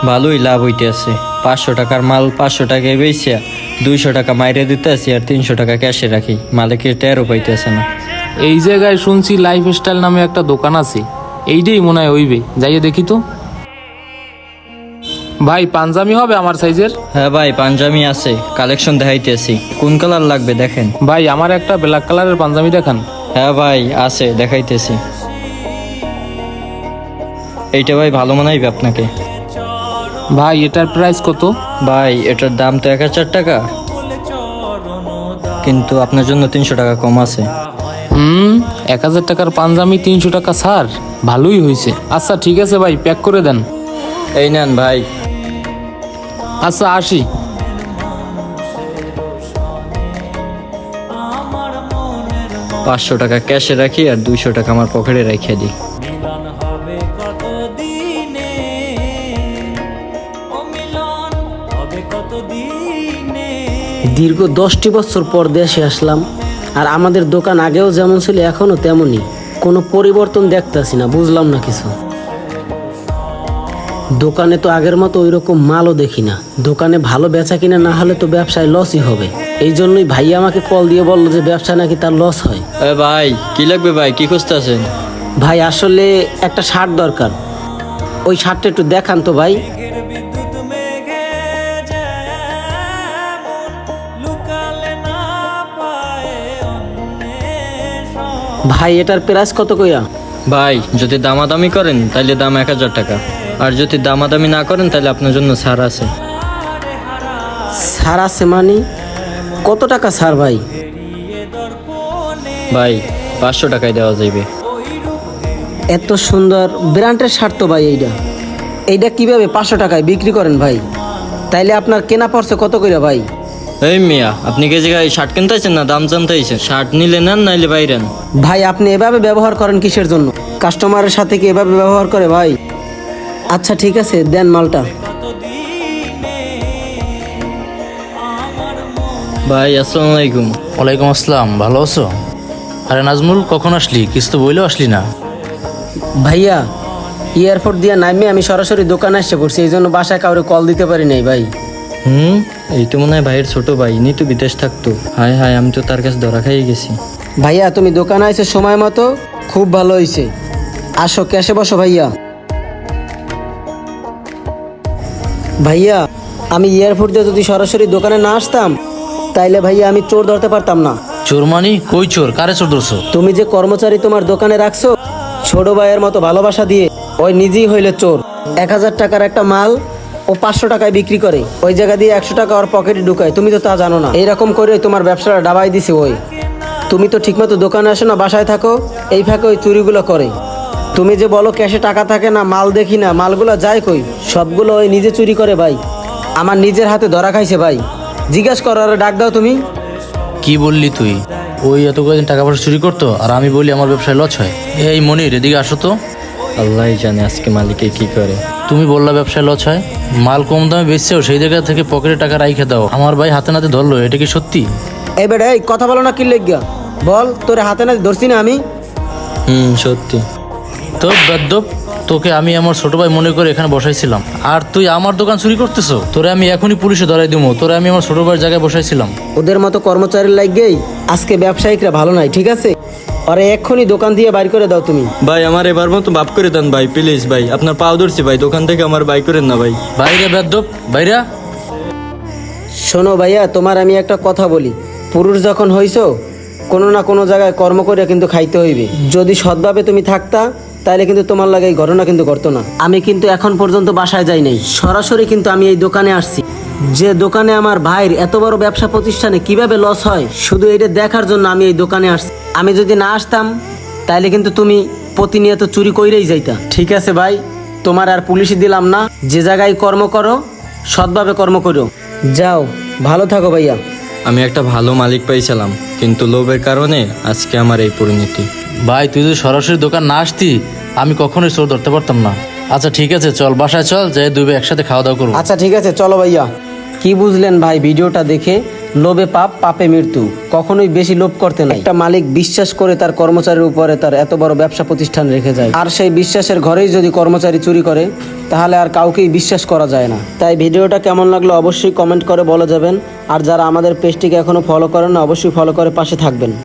ভালোই লাভ হইতেছে। 500 টাকার মাল 500 টাকায় বেচিয়া 200 টাকা মাইরে দিতেছি আর 300 টাকা ক্যাশে রাখি, মালিকের টেরও পাইতেছে না। এই জায়গায় শুনছি লাইফস্টাইল নামে একটা দোকান আছে, এইটাই মনে হয় হইবে, যাইয়ে দেখি তো। ভাই পাঞ্জাবি হবে আমার সাইজের? হ্যাঁ ভাই, পাঞ্জাবি আছে, কালেকশন দেখাইতেছি। কোন কালার লাগবে দেখেন? ভাই আমার একটা ব্ল্যাক কালারের পাঞ্জাবি দেখান। হ্যাঁ ভাই আছে, দেখাইতেছি। এইটা ভাই ভালো মনে হইবে আপনাকে। ভাই এটার প্রাইস কত? ভাই এটার দাম তো 1000 টাকা, কিন্তু আপনার জন্য 300 টাকা কম আছে। 1000 টাকার পাঞ্জাবি 300 টাকা ছাড়, ভালোই হয়েছে। আচ্ছা ঠিক আছে ভাই, প্যাক করে দেন। এই নেন ভাই। আচ্ছা আসি। পাঁচশো টাকা ক্যাশে রাখি আর 200 টাকা আমার পকেটে রেখে দিই। দীর্ঘ 10টি বছর পর দেশে আসলাম, আর আমাদের দোকান আগেও যেমন ছিল এখনও তেমনই, কোনো পরিবর্তন দেখতেছি না। বুঝলাম না কিছু। দোকানে তো আগের মতো ওই রকম মালও দেখি না। দোকানে ভালো বেচা কিনা না হলে তো ব্যবসায় লসই হবে। এই জন্যই ভাই আমাকে কল দিয়ে বললো যে ব্যবসায় নাকি তার লস হয়। ভাই কি লাগবে ভাই, কি খুঁজতেছেন? ভাই আসলে একটা শার্ট দরকার, ওই শার্টটা একটু দেখান তো ভাই। ভাই এটার প্রাইস কত কইয়া? ভাই যদি দামাদামি করেন তাহলে দাম 1000 টাকা, আর যদি দামাদামি না করেন তাহলে আপনার জন্য ছাড় আছে। ছাড় আছে মানে কত টাকা ছাড় ভাই? ভাই 500 টাকায় দেওয়া যাইবে। এত সুন্দর ব্র্যান্ডের শার্ট তো ভাই, এইটা কিভাবে 500 টাকায় বিক্রি করেন ভাই? তাইলে আপনার কেনা পড়ছে কত করে ভাই? এই মিয়া, আপনি কি জায়গায় শার্ট কিনতেছেন না দাম জানতেছেন? শার্ট নিলে নেন, নাইলে বাইরেন। ভাই আপনি এভাবে ব্যবহার করেন কিসের জন্য? কাস্টমারের সাথে কি এভাবে ব্যবহার করে ভাই? আচ্ছা ঠিক আছে, দেন মালটা। ভাই আসসালামু আলাইকুম। ওয়ালাইকুম আসসালাম, ভালো আছো? আরে নাজমুল, কখন আসলি? কিছু তো বইলেও আসলি না। ভাইয়া এয়ারপোর্ট দিয়ে নামে আমি সরাসরি দোকানে এসে পড়ছি, এই জন্য বাসায় কাউরে কল দিতে পারি নাই ভাই। এই তো মনে হয় ভাইয়ের ছোট ভাই, ইনি তো বিদেশ থাকতো। হায় হায়, আমি তো তার কাছে ধরা খাইয়ে গেছি। ভাইয়া তুমি দোকানে আইছো সময় মতো, খুব ভালো হয়েছে। আসো ক্যাশে বসো ভাইয়া। ভাইয়া আমি এয়ারপোর্ট দিয়ে যদি সরাসরি দোকানে না আসতাম তাইলে ভাইয়া আমি চোর ধরতে পারতাম না। চোর মানি? কই চোর? কারে চোর ধরছো? তুমি যে কর্মচারী তোমার দোকানে রাখছো ছোট ভাইয়ের মতো ভালোবাসা দিয়ে, ওই নিজেই হইলে চোর। 1000 টাকার একটা মাল ও 500 টাকায় বিক্রি করে, ওই জায়গা দিয়ে 100 টাকা ওর পকেটে ঢুকায়। তুমি তো তা জানো না। এইরকম করে তোমার ব্যবসাটা ডাবাই দিছে ওই। তুমি তো ঠিকমতো দোকানে আসো না, বাসায় থাকো, এই ফাঁকে ওই চুরিগুলো করে। তুমি যে বলো ক্যাশে টাকা থাকে না, মাল দেখি না, মালগুলো যায় কই? সবগুলো ওই নিজে চুরি করে ভাই। আমার নিজের হাতে ধরা খাইছে ভাই। জিজ্ঞাসা করো, আর ডাক দাও তুমি। কি বললি তুই? ওই এত কয়েকদিন টাকা পয়সা চুরি করতো আর আমি বলি আমার ব্যবসায় লস হয়? এই মনির, এদিকে আসো তো। আল্লাহ জানে আজকে মালিকে কি করে। তুমি বললা ব্যবসায় লস হয়, মাল কম দামে বেচছেও, সেই জায়গা থেকে পকেটে টাকা রাইখে দাও। আমার ভাই হাতে নাতে ধরলো, এটা কি সত্যি? এই বেটা, এই কথা বলো না, কি লেগা বল। তোর হাতে না ধরছি না আমি? সত্যি। তো বেদ্যপ, তোকে আমি আমার ছোট ভাই মনে করে এখানে বসাইছিলাম, আর তুই আমার দোকান চুরি করতেছো? তোরে আমি এখনই পুলিশে ধরাই দিব। তোরে আমি আমার ছোট ভাইয়ের জায়গায় বসাইছিলাম। ওদের মতো কর্মচারীর লাগেই আজকে ব্যবসায়িকরা ভালো নাই, ঠিক আছে? আরে এক্ষুনি দোকান দিয়ে বাইর করে দাও তুমি। ভাই আমার এবার মতো মাফ করে দেন ভাই, প্লিজ ভাই, আপনার পাও ধরছি ভাই, দোকান থেকে আমার বাই করেন না ভাই। বাইরে বেদ্যপ, বাইরা। শোনো ভাইয়া, তোমার আমি একটা কথা বলি। পুরুষ যখন হইছো, কোনো না কোনো জায়গায় কর্ম করে কিন্তু খাইতে হইবে। যদি সৎভাবে তুমি থাকতা তাহলে কিন্তু তোমার লাগে এই ঘটনা কিন্তু ঘটতো না। আমি কিন্তু এখন পর্যন্ত বাসায় যাই নাই, সরাসরি কিন্তু আমি এই দোকানে আসছি। যে দোকানে আমার ভাইয়ের এত বড় ব্যবসা প্রতিষ্ঠানে কিভাবে লস হয়, শুধু এটা দেখার জন্য আমি এই দোকানে আসছি। আমি যদি না আসতাম তাহলে কিন্তু তুমি প্রতিনিয়ত চুরি কইরেই যাইতা। ঠিক আছে ভাই, তোমার আর পুলিশে দিলাম না। যে জায়গায় কর্ম করো সৎভাবে কর্ম করো। যাও, ভালো থাকো ভাইয়া। আমি একটা ভালো মালিক পাইছিলাম, কিন্তু লোভের কারণে আজকে আমার এই পরিণতি। ভাই তুই যদি সরাসরি দোকান না আসতি আমি কখনোই চোর ধরতে পারতাম না। আচ্ছা ঠিক আছে, চল বাসায় চল, যাই দুই ভাই একসাথে খাওয়া দাওয়া করবো। আচ্ছা ঠিক আছে, চলো ভাইয়া। কি বুঝলেন ভাই ভিডিওটা দেখে? লোভে পাপ, পাপে মৃত্যু। কখনোই বেশি লোভ করতে নাই। একটা মালিক বিশ্বাস করে তার কর্মচারীর উপরে তার এত বড় ব্যবসা প্রতিষ্ঠান রেখে যায়, আর সেই বিশ্বাসের ঘরেই যদি কর্মচারী চুরি করে তাহলে আর কাউকেই বিশ্বাস করা যায় না। তাই ভিডিওটা কেমন লাগলো অবশ্যই কমেন্ট করে বলে যাবেন। আর যারা আমাদের পেজটিকে এখনো ফলো করেন না অবশ্যই ফলো করে পাশে থাকবেন।